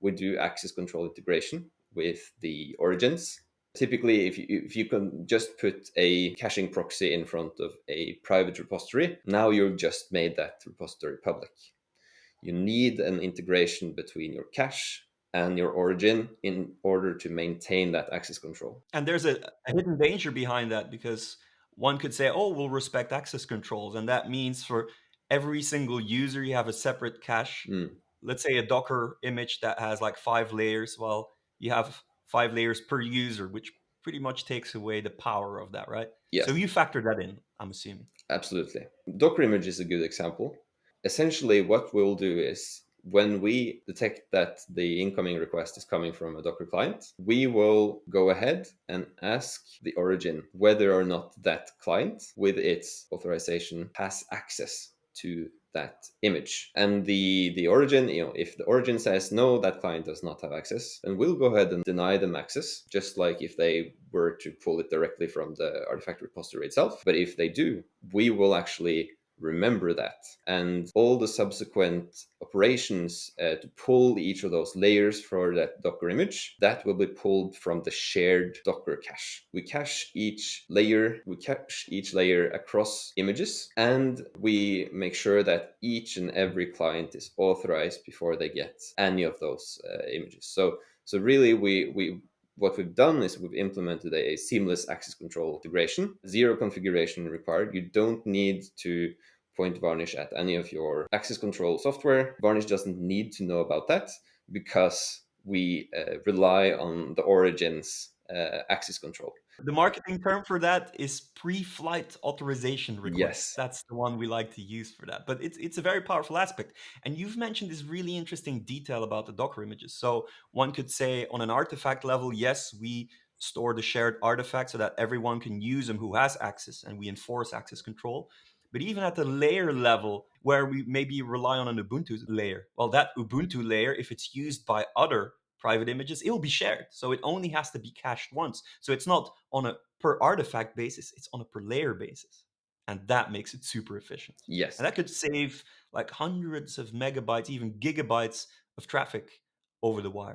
we do access control integration with the origins. Typically, if you can just put a caching proxy in front of a private repository, now you've just made that repository public. You need an integration between your cache and your origin in order to maintain that access control. And there's a hidden danger behind that, because one could say, oh, we'll respect access controls. And that means for every single user, you have a separate cache. Mm. Let's say a Docker image that has like 5 layers. Well, you have 5 layers per user, which pretty much takes away the power of that, right? So Yes, you factor that in, I'm assuming. absolutely. Docker image is a good example. Essentially, what we'll do is when we detect that the incoming request is coming from a Docker client, we will go ahead and ask the origin whether or not that client, with its authorization, has access to that image. And the origin, if the origin says no, that client does not have access, then we'll go ahead and deny them access, just like if they were to pull it directly from the artifact repository itself. But if they do, we will actually remember that. And all the subsequent operations to pull each of those layers for that Docker image, that will be pulled from the shared Docker cache. We cache each layer across images, and we make sure that each and every client is authorized before they get any of those images. So really, we what we've done is we've implemented a seamless access control integration, zero configuration required. You don't need to point Varnish at any of your access control software. Varnish doesn't need to know about that because we rely on the origins access control. The marketing term for that is pre-flight authorization request. Yes. That's the one we like to use for that. But it's a very powerful aspect. And you've mentioned this really interesting detail about the Docker images. So one could say on an artifact level, yes, we store the shared artifacts so that everyone can use them who has access, and we enforce access control. But even at the layer level, where we maybe rely on an Ubuntu layer, well, that Ubuntu layer, if it's used by other private images, it will be shared. So it only has to be cached once. So it's not on a per artifact basis, it's on a per layer basis. And that makes it super efficient. Yes. And that could save like hundreds of megabytes, even gigabytes of traffic over the wire.